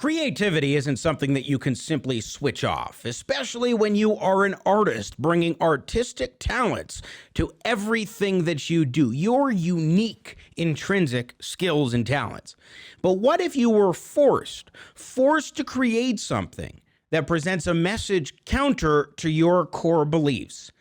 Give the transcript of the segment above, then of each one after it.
Creativity isn't something that you can simply switch off, especially when you are an artist bringing artistic talents to everything that you do, your unique intrinsic skills and talents. But what if you were forced to create something that presents a message counter to your core beliefs?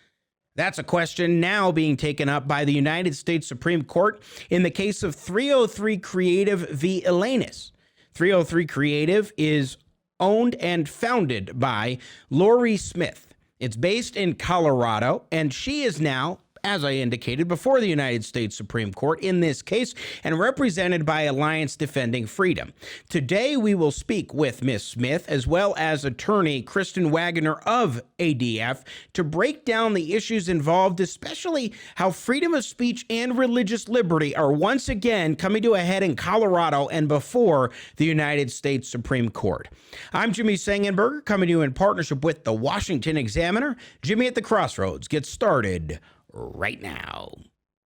That's a question now being taken up by the United States Supreme Court in the case of 303 Creative v. Elenis. 303 Creative is owned and founded by Lorie Smith. It's based in Colorado, and she is now, as I indicated, before the United States Supreme Court in this case and represented by Alliance Defending Freedom. Today, we will speak with Ms. Smith as well as attorney Kristen Waggoner of ADF to break down the issues involved, especially how freedom of speech and religious liberty are once again coming to a head in Colorado and before the United States Supreme Court. I'm Jimmy Sengenberger, coming to you in partnership with the Washington Examiner. Jimmy at the Crossroads gets started right now.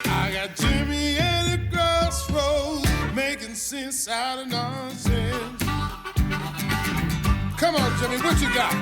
I got Jimmy at the crossroads, making sense out of nonsense. Come on, Jimmy, what you got?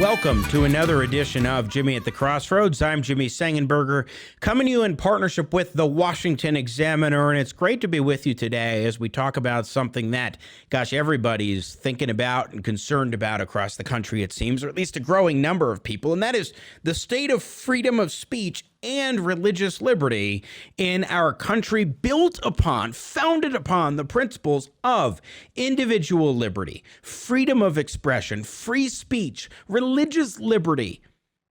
Welcome to another edition of Jimmy at the Crossroads. I'm Jimmy Sengenberger, coming to you in partnership with the Washington Examiner, and it's great to be with you today as we talk about something that, gosh, everybody's thinking about and concerned about across the country, it seems, or at least a growing number of people, and that is the state of freedom of speech and religious liberty in our country, founded upon the principles of individual liberty, freedom of expression, free speech, religious liberty,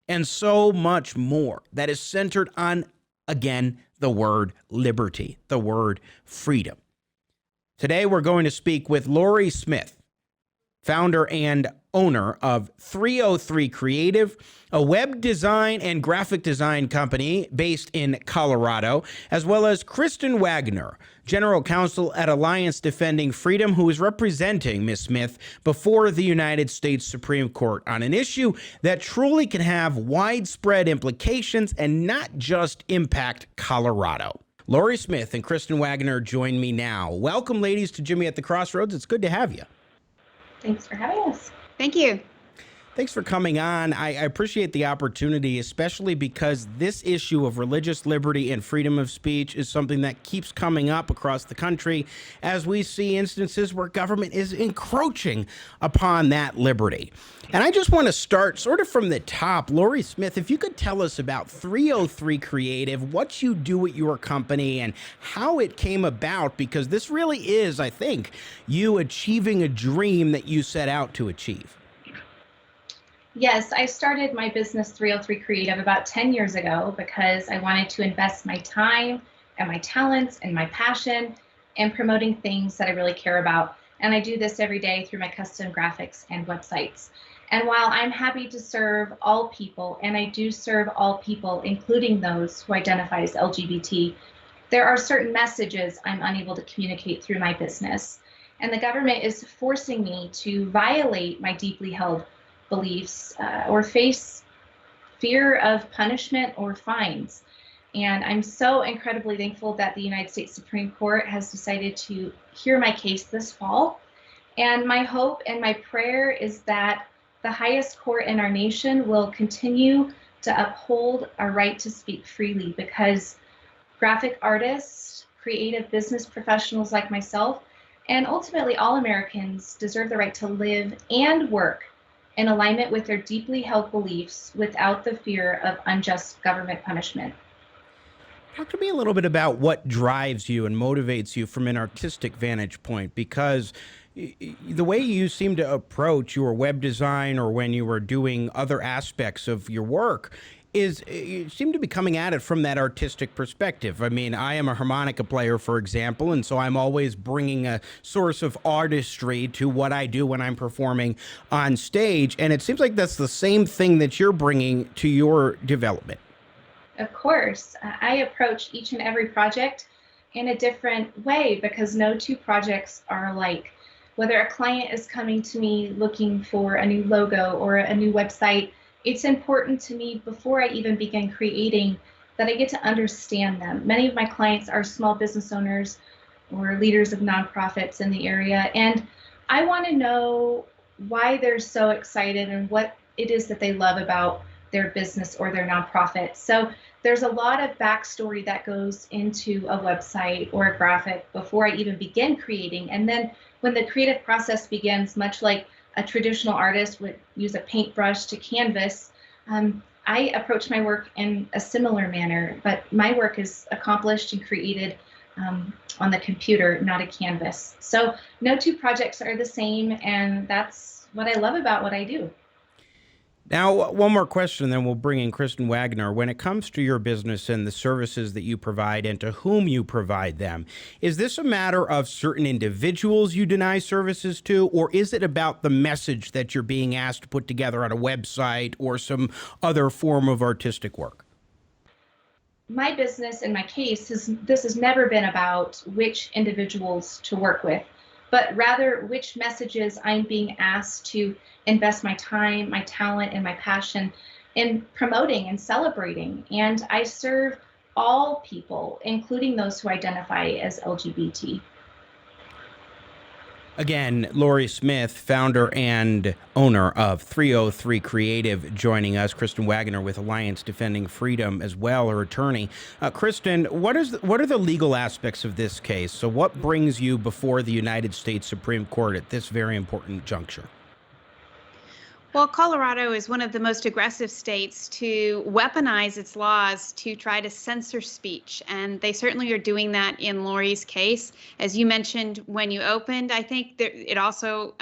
and so much more that is centered on, again, the word liberty, the word freedom. Today, we're going to speak with Lorie Smith, founder and owner of 303 Creative, a web design and graphic design company based in Colorado, as well as Kristen Waggoner, general counsel at Alliance Defending Freedom, who is representing Ms. Smith before the United States Supreme Court on an issue that truly can have widespread implications and not just impact Colorado. Lorie Smith and Kristen Waggoner join me now. Welcome, ladies, to Jimmy at the Crossroads. It's good to have you. Thanks for having us. Thank you. Thanks for coming on. I appreciate the opportunity, especially because this issue of religious liberty and freedom of speech is something that keeps coming up across the country as we see instances where government is encroaching upon that liberty. And I just want to start sort of from the top. Lorie Smith, if you could tell us about 303 Creative, what you do at your company and how it came about, because this really is, I think, you achieving a dream that you set out to achieve. Yes, I started my business 303 Creative about 10 years ago because I wanted to invest my time and my talents and my passion in promoting things that I really care about. And I do this every day through my custom graphics and websites. And while I'm happy to serve all people, and I do serve all people, including those who identify as LGBT, there are certain messages I'm unable to communicate through my business. And the government is forcing me to violate my deeply held beliefs or face fear of punishment or fines. And I'm so incredibly thankful that the United States Supreme Court has decided to hear my case this fall. And my hope and my prayer is that the highest court in our nation will continue to uphold our right to speak freely, because graphic artists, creative business professionals like myself, and ultimately all Americans deserve the right to live and work in alignment with their deeply held beliefs without the fear of unjust government punishment. Talk to me a little bit about what drives you and motivates you from an artistic vantage point, because the way you seem to approach your web design or when you were doing other aspects of your work is you seem to be coming at it from that artistic perspective. I mean, I am a harmonica player, for example, and so I'm always bringing a source of artistry to what I do when I'm performing on stage. And it seems like that's the same thing that you're bringing to your development. Of course, I approach each and every project in a different way because no two projects are alike. Whether a client is coming to me looking for a new logo or a new website, it's important to me before I even begin creating that I get to understand them. Many of my clients are small business owners or leaders of nonprofits in the area, and I want to know why they're so excited and what it is that they love about their business or their nonprofit. So there's a lot of backstory that goes into a website or a graphic before I even begin creating. And then when the creative process begins, much like a traditional artist would use a paintbrush to canvas, I approach my work in a similar manner, but my work is accomplished and created on the computer, not a canvas. So no two projects are the same, and that's what I love about what I do. Now, one more question, then we'll bring in Kristen Waggoner. When it comes to your business and the services that you provide and to whom you provide them, is this a matter of certain individuals you deny services to, or is it about the message that you're being asked to put together on a website or some other form of artistic work? My business, in my case, this has never been about which individuals to work with, but rather which messages I'm being asked to invest my time, my talent, and my passion in promoting and celebrating. And I serve all people, including those who identify as LGBT. Again, Lorie Smith, founder and owner of 303 Creative, joining us. Kristen Waggoner with Alliance Defending Freedom as well, her attorney. Kristen, what are the legal aspects of this case? So what brings you before the United States Supreme Court at this very important juncture? Well, Colorado is one of the most aggressive states to weaponize its laws to try to censor speech, and they certainly are doing that in Lorie's case. As you mentioned when you opened, I think that it also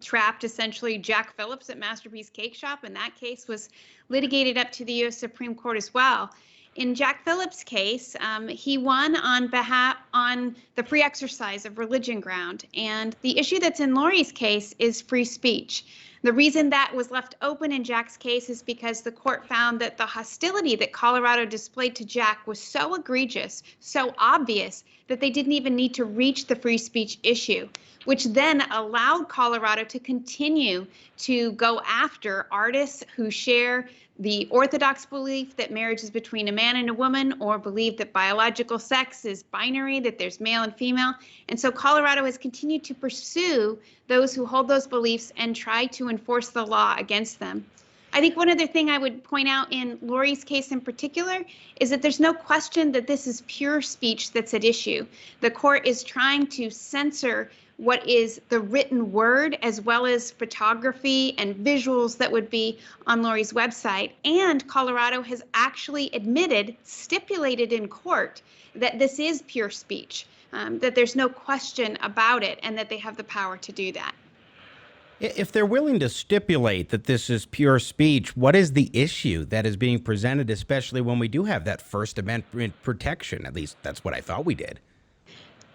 trapped essentially Jack Phillips at Masterpiece Cake Shop, and that case was litigated up to the U.S. Supreme Court as well. In Jack Phillips' case, he won on the free exercise of religion ground, and the issue that's in Lorie's case is free speech. The reason that was left open in Jack's case is because the court found that the hostility that Colorado displayed to Jack was so egregious, so obvious, that they didn't even need to reach the free speech issue, which then allowed Colorado to continue to go after artists who share the orthodox belief that marriage is between a man and a woman, or believe that biological sex is binary, that there's male and female. And so Colorado has continued to pursue those who hold those beliefs and try to enforce the law against them. I think one other thing I would point out in Lorie's case in particular is that there's no question that this is pure speech that's at issue. The court is trying to censor what is the written word, as well as photography and visuals that would be on Lorie's website. And Colorado has actually stipulated in court that this is pure speech, that there's no question about it, and that they have the power to do that. If they're willing to stipulate that this is pure speech, what is the issue that is being presented, especially when we do have that First Amendment protection? At least that's what I thought we did.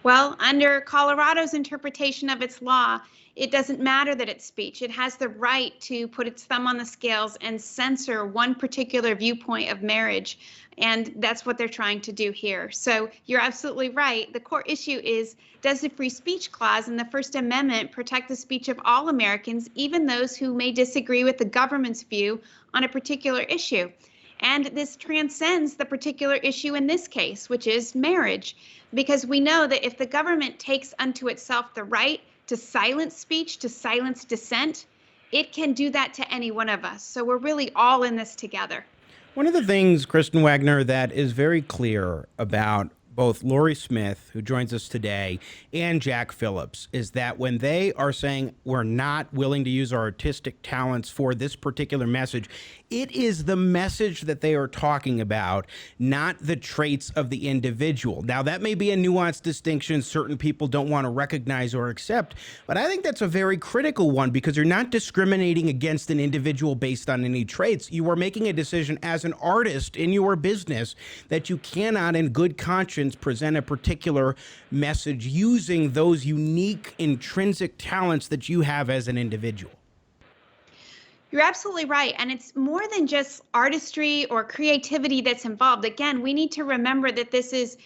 Well, under Colorado's interpretation of its law, it doesn't matter that it's speech. It has the right to put its thumb on the scales and censor one particular viewpoint of marriage. And that's what they're trying to do here. So you're absolutely right. The core issue is, does the free speech clause in the First Amendment protect the speech of all Americans, even those who may disagree with the government's view on a particular issue? And this transcends the particular issue in this case, which is marriage, because we know that if the government takes unto itself the right to silence speech, to silence dissent, it can do that to any one of us. So we're really all in this together. One of the things, Kristen Waggoner, that is very clear about both Lorie Smith, who joins us today, and Jack Phillips, is that when they are saying we're not willing to use our artistic talents for this particular message, it is the message that they are talking about, not the traits of the individual. Now, that may be a nuanced distinction certain people don't want to recognize or accept, but I think that's a very critical one, because you're not discriminating against an individual based on any traits. You are making a decision as an artist in your business that you cannot, in good conscience, present a particular message using those unique intrinsic talents that you have as an individual. You're absolutely right. And it's more than just artistry or creativity that's involved. Again, we need to remember that this is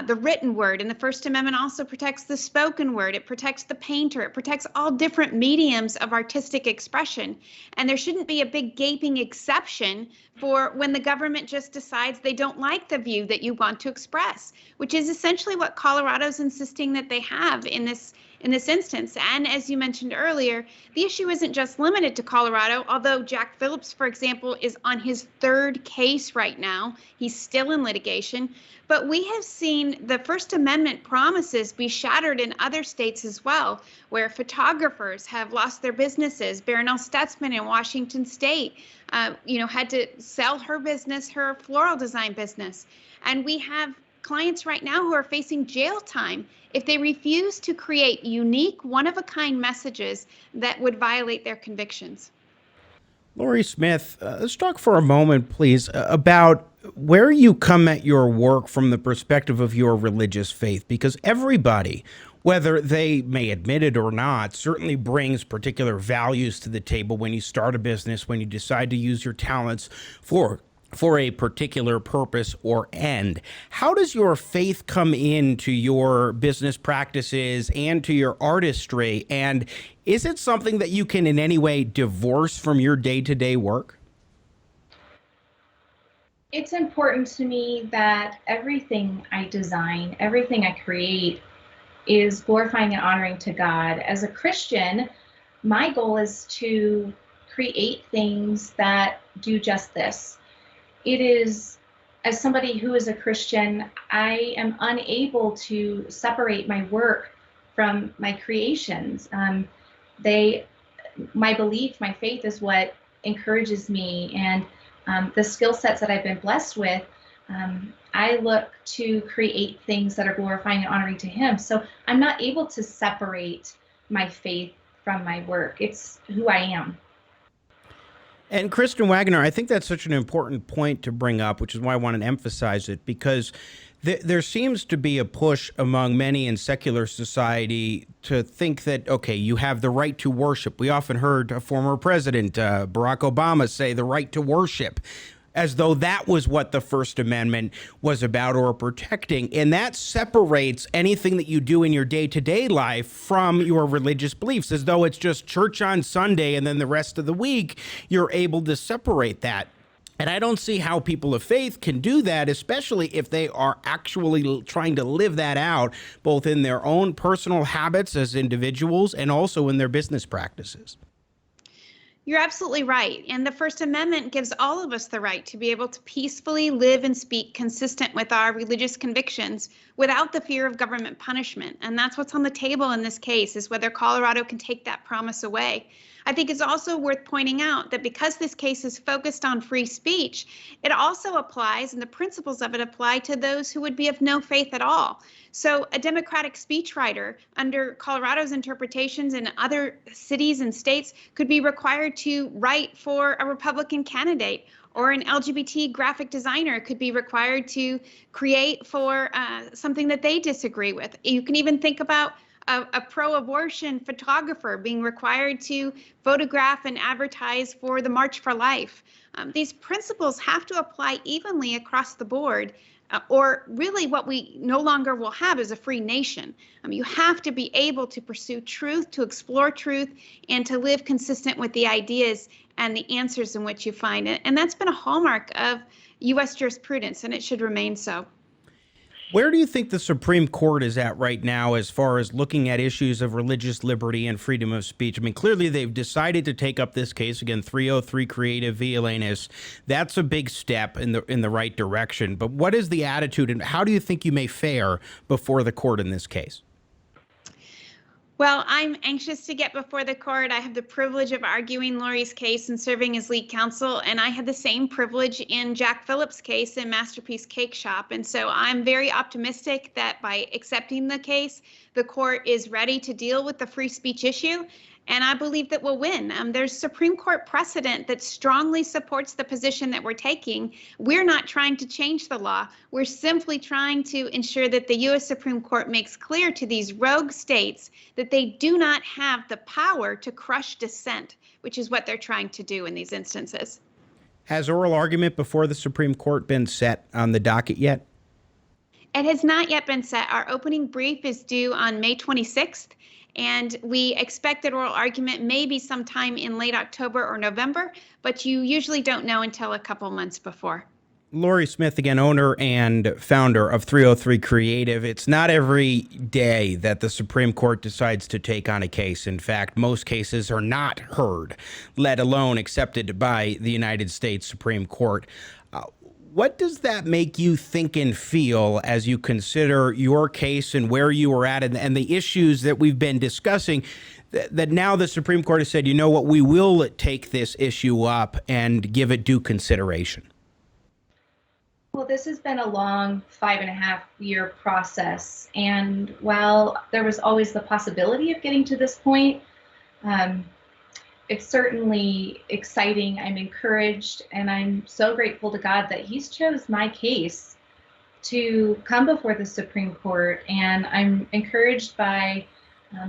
the written word, and the First Amendment also protects the spoken word. It protects the painter. It protects all different mediums of artistic expression. And there shouldn't be a big gaping exception for when the government just decides they don't like the view that you want to express, which is essentially what Colorado's insisting that they have in this instance. And as you mentioned earlier, the issue isn't just limited to Colorado, although Jack Phillips, for example, is on his third case right now. He's still in litigation. But we have seen the First Amendment promises be shattered in other states as well, where photographers have lost their businesses. Baronelle Stutzman in Washington State, had to sell her business, her floral design business. And we have clients right now who are facing jail time if they refuse to create unique, one-of-a-kind messages that would violate their convictions. Lorie Smith, let's talk for a moment, please, about where you come at your work from the perspective of your religious faith, because everybody, whether they may admit it or not, certainly brings particular values to the table when you start a business, when you decide to use your talents for a particular purpose or end. How does your faith come into your business practices and to your artistry? And is it something that you can in any way divorce from your day-to-day work? It's important to me that everything I design, everything I create is glorifying and honoring to God. As a Christian, my goal is to create things that do just this. It is, as somebody who is a Christian, I am unable to separate my work from my creations. My belief, my faith is what encourages me, and the skill sets that I've been blessed with, I look to create things that are glorifying and honoring to Him. So I'm not able to separate my faith from my work. It's who I am. And Kristen Waggoner, I think that's such an important point to bring up, which is why I want to emphasize it, because there seems to be a push among many in secular society to think that, okay, you have the right to worship. We often heard a former president, Barack Obama, say the right to worship, as though that was what the First Amendment was about or protecting. And that separates anything that you do in your day-to-day life from your religious beliefs, as though it's just church on Sunday and then the rest of the week you're able to separate that. And I don't see how people of faith can do that, especially if they are actually trying to live that out, both in their own personal habits as individuals and also in their business practices. You're absolutely right. And the First Amendment gives all of us the right to be able to peacefully live and speak consistent with our religious convictions without the fear of government punishment. And that's what's on the table in this case, is whether Colorado can take that promise away. I think it's also worth pointing out that because this case is focused on free speech, it also applies, and the principles of it apply to those who would be of no faith at all. So a Democratic speechwriter, under Colorado's interpretations in other cities and states, could be required to write for a Republican candidate, or an LGBT graphic designer could be required to create for something that they disagree with. You can even think about a pro-abortion photographer being required to photograph and advertise for the March for Life. These principles have to apply evenly across the board, or really what we no longer will have is a free nation. You have to be able to pursue truth, to explore truth, and to live consistent with the ideas and the answers in which you find it. And that's been a hallmark of U.S. jurisprudence, and it should remain so. Where do you think the Supreme Court is at right now as far as looking at issues of religious liberty and freedom of speech? I mean, clearly they've decided to take up this case again, 303 Creative v. Elenis. That's a big step in the right direction. But what is the attitude, and how do you think you may fare before the court in this case? Well, I'm anxious to get before the court. I have the privilege of arguing Lorie's case and serving as lead counsel, and I had the same privilege in Jack Phillips' case in Masterpiece Cake Shop. And so I'm very optimistic that by accepting the case, the court is ready to deal with the free speech issue. And I believe that we'll win. There's Supreme Court precedent that strongly supports the position that we're taking. We're not trying to change the law. We're simply trying to ensure that the U.S. Supreme Court makes clear to these rogue states that they do not have the power to crush dissent, which is what they're trying to do in these instances. Has oral argument before the Supreme Court been set on the docket yet? It has not yet been set. Our opening brief is due on May 26th, and we expect that oral argument may be sometime in late October or November, but you usually don't know until a couple months before. Lorie Smith, again, owner and founder of 303 Creative. It's not every day that the Supreme Court decides to take on a case. In fact, most cases are not heard, let alone accepted by the United States Supreme Court. What does that make you think and feel as you consider your case and where you were at and the issues that we've been discussing, that now the Supreme Court has said, you know what, we will take this issue up and give it due consideration? Well, this has been a long 5.5-year process. And while there was always the possibility of getting to this point, it's certainly exciting. I'm encouraged, and I'm so grateful to God that He's chose my case to come before the Supreme Court. And I'm encouraged by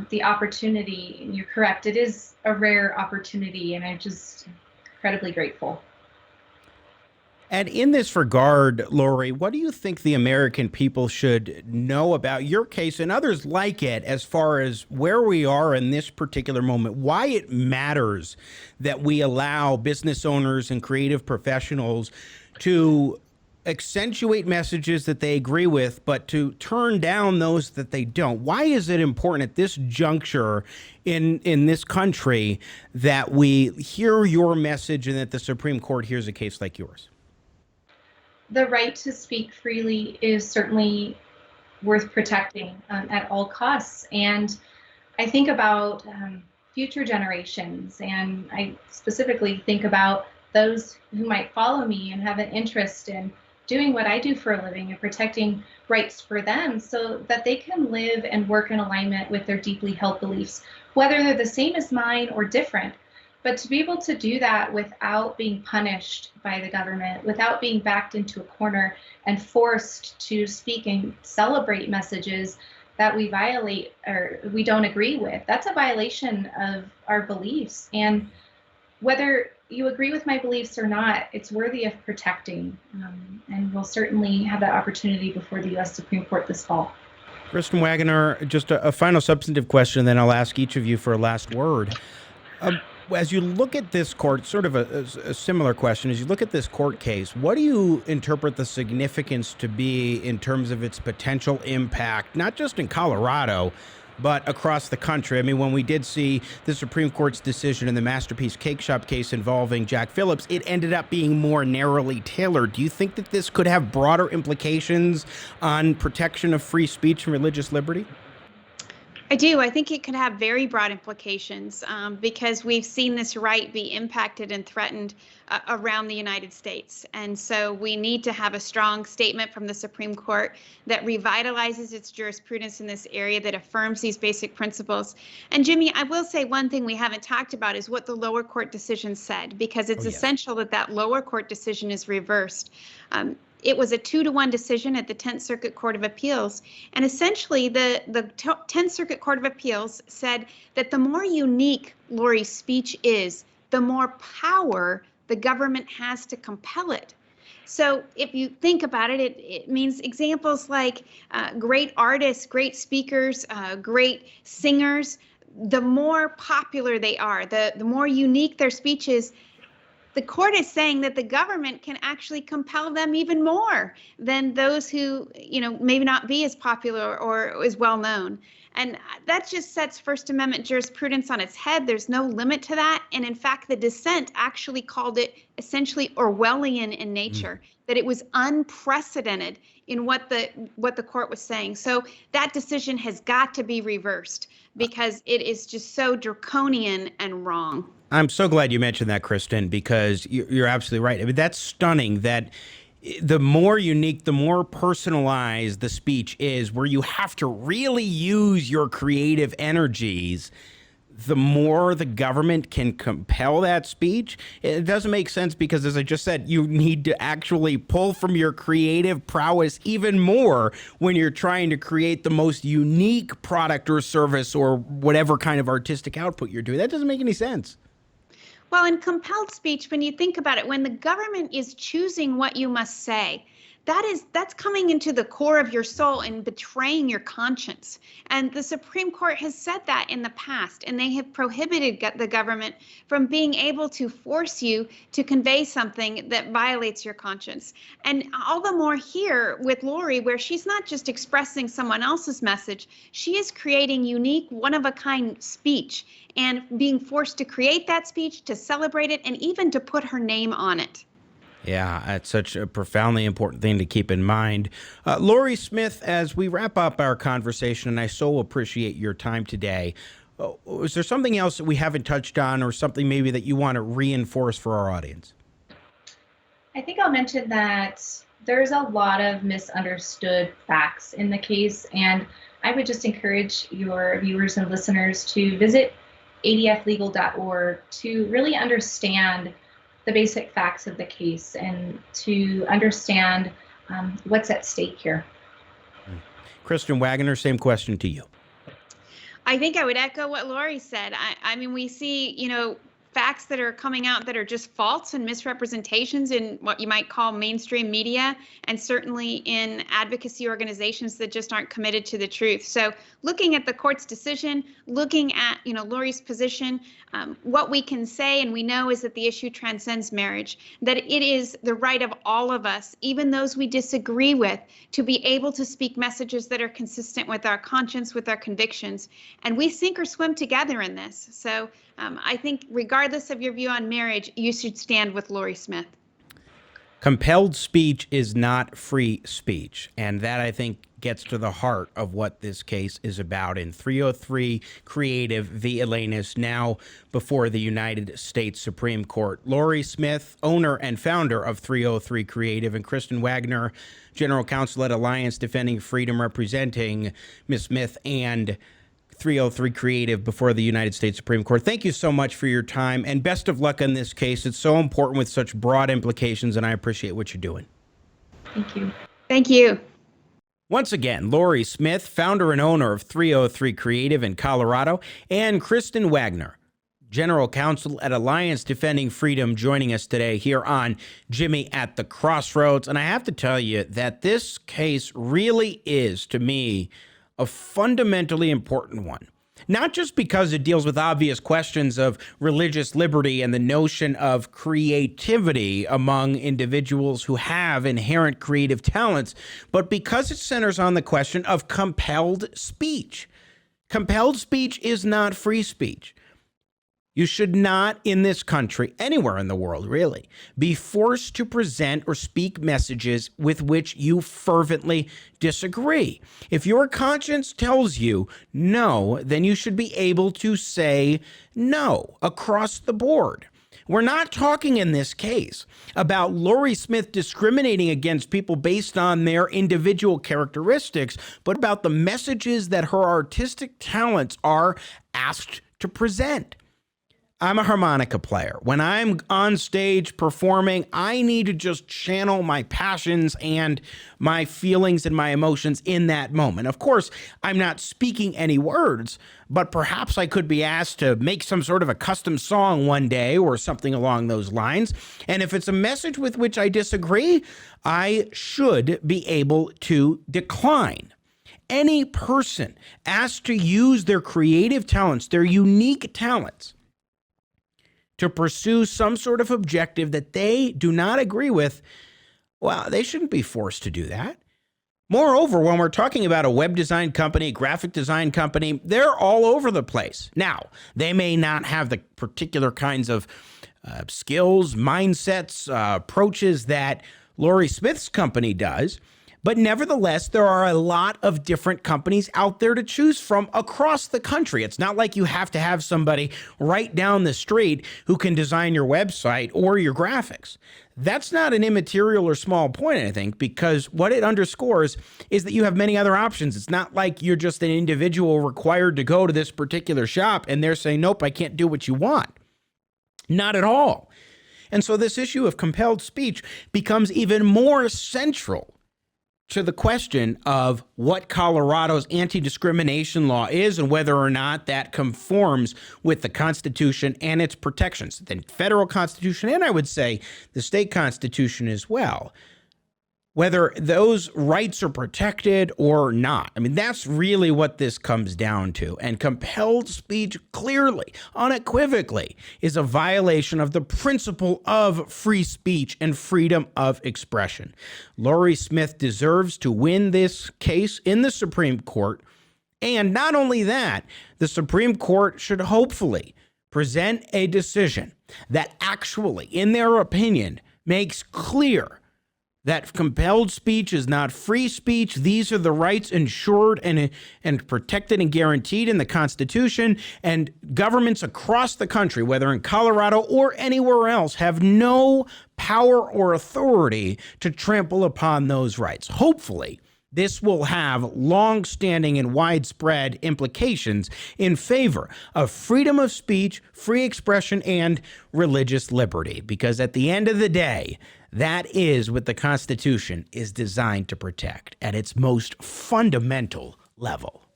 the opportunity. And you're correct, it is a rare opportunity, and I'm just incredibly grateful. And in this regard, Lorie, what do you think the American people should know about your case and others like it as far as where we are in this particular moment, why it matters that we allow business owners and creative professionals to accentuate messages that they agree with, but to turn down those that they don't? Why is it important at this juncture in this country that we hear your message and that the Supreme Court hears a case like yours? The right to speak freely is certainly worth protecting at all costs. And I think about future generations, and I specifically think about those who might follow me and have an interest in doing what I do for a living and protecting rights for them so that they can live and work in alignment with their deeply held beliefs, whether they're the same as mine or different. But to be able to do that without being punished by the government, without being backed into a corner and forced to speak and celebrate messages that we violate or we don't agree with, that's a violation of our beliefs. And whether you agree with my beliefs or not, it's worthy of protecting. And we'll certainly have that opportunity before the U.S. Supreme Court this fall. Kristen Waggoner, just a final substantive question, then I'll ask each of you for a last word. As you look at this court, sort of a similar question, as you look at this court case, what do you interpret the significance to be in terms of its potential impact, not just in Colorado, but across the country? I mean, when we did see the Supreme Court's decision in the Masterpiece Cake Shop case involving Jack Phillips, it ended up being more narrowly tailored. Do you think that this could have broader implications on protection of free speech and religious liberty? I do. I think it could have very broad implications because we've seen this right be impacted and threatened around the United States. And so we need to have a strong statement from the Supreme Court that revitalizes its jurisprudence in this area, that affirms these basic principles. And Jimmy, I will say one thing we haven't talked about is what the lower court decision said, because it's essential that that lower court decision is reversed. It was a 2-to-1 decision at the 10th Circuit Court of Appeals. And essentially, the 10th Circuit Court of Appeals said that the more unique Lorie's speech is, the more power the government has to compel it. So if you think about it, it means examples like great artists, great speakers, great singers, the more popular they are, the more unique their speech is, the court is saying that the government can actually compel them even more than those who, maybe not be as popular or as well known. And that just sets First Amendment jurisprudence on its head. There's no limit to that. And in fact, the dissent actually called it essentially Orwellian in nature, that it was unprecedented in what the court was saying. So that decision has got to be reversed because it is just so draconian and wrong. I'm so glad you mentioned that, Kristen, because you're absolutely right. I mean, that's stunning that the more unique, the more personalized the speech is, where you have to really use your creative energies, the more the government can compel that speech. It doesn't make sense because, as I just said, you need to actually pull from your creative prowess even more when you're trying to create the most unique product or service or whatever kind of artistic output you're doing. That doesn't make any sense. Well, in compelled speech, when you think about it, when the government is choosing what you must say, that's coming into the core of your soul and betraying your conscience. And the Supreme Court has said that in the past, and they have prohibited the government from being able to force you to convey something that violates your conscience. And all the more here with Lorie, where she's not just expressing someone else's message, she is creating unique, one-of-a-kind speech and being forced to create that speech, to celebrate it, and even to put her name on it. Yeah, that's such a profoundly important thing to keep in mind. Lorie Smith, as we wrap up our conversation, and I so appreciate your time today, is there something else that we haven't touched on, or something maybe that you want to reinforce for our audience? I think I'll mention that there's a lot of misunderstood facts in the case, and I would just encourage your viewers and listeners to visit adflegal.org to really understand the basic facts of the case and to understand what's at stake here. Kristen Waggoner, same question to you. I think I would echo what Lorie said. I mean, we see, facts that are coming out that are just false and misrepresentations in what you might call mainstream media, and certainly in advocacy organizations that just aren't committed to the truth. So looking at the court's decision, looking at, Lorie's position, what we can say and we know is that the issue transcends marriage, that it is the right of all of us, even those we disagree with, to be able to speak messages that are consistent with our conscience, with our convictions. And we sink or swim together in this. So I think regardless of your view on marriage, you should stand with Lorie Smith. Compelled speech is not free speech. And that, I think, gets to the heart of what this case is about in 303 Creative v. Elenis, now before the United States Supreme Court. Lorie Smith, owner and founder of 303 Creative, and Kristen Waggoner, general counsel at Alliance Defending Freedom, representing Ms. Smith and 303 Creative before the United States Supreme Court. Thank you so much for your time, and best of luck in this case. It's so important with such broad implications, and I appreciate what you're doing. Thank you. Thank you. Once again, Lorie Smith, founder and owner of 303 Creative in Colorado, and Kristen Waggoner, general counsel at Alliance Defending Freedom, joining us today here on Jimmy at the Crossroads. And I have to tell you that this case really is, to me, a fundamentally important one. Not just because it deals with obvious questions of religious liberty and the notion of creativity among individuals who have inherent creative talents, but because it centers on the question of compelled speech. Compelled speech is not free speech. You should not, in this country, anywhere in the world really, be forced to present or speak messages with which you fervently disagree. If your conscience tells you no, then you should be able to say no across the board. We're not talking in this case about Lorie Smith discriminating against people based on their individual characteristics, but about the messages that her artistic talents are asked to present. I'm a harmonica player. When I'm on stage performing, I need to just channel my passions and my feelings and my emotions in that moment. Of course, I'm not speaking any words, but perhaps I could be asked to make some sort of a custom song one day or something along those lines. And if it's a message with which I disagree, I should be able to decline. Any person asked to use their creative talents, their unique talents, to pursue some sort of objective that they do not agree with, well, they shouldn't be forced to do that. Moreover, when we're talking about a web design company, graphic design company, they're all over the place. Now, they may not have the particular kinds of skills, mindsets, approaches that Lorie Smith's company does, but nevertheless, there are a lot of different companies out there to choose from across the country. It's not like you have to have somebody right down the street who can design your website or your graphics. That's not an immaterial or small point, I think, because what it underscores is that you have many other options. It's not like you're just an individual required to go to this particular shop and they're saying, nope, I can't do what you want. Not at all. And so this issue of compelled speech becomes even more central to the question of what Colorado's anti-discrimination law is and whether or not that conforms with the Constitution and its protections, the federal Constitution, and I would say the state Constitution as well. whether those rights are protected or not. I mean, that's really what this comes down to. And compelled speech clearly, unequivocally, is a violation of the principle of free speech and freedom of expression. Lorie Smith deserves to win this case in the Supreme Court. And not only that, the Supreme Court should hopefully present a decision that actually, in their opinion, makes clear that compelled speech is not free speech. These are the rights ensured and protected and guaranteed in the Constitution, and governments across the country, whether in Colorado or anywhere else, have no power or authority to trample upon those rights. Hopefully, this will have long-standing and widespread implications in favor of freedom of speech, free expression, and religious liberty, because at the end of the day, that is what the Constitution is designed to protect at its most fundamental level.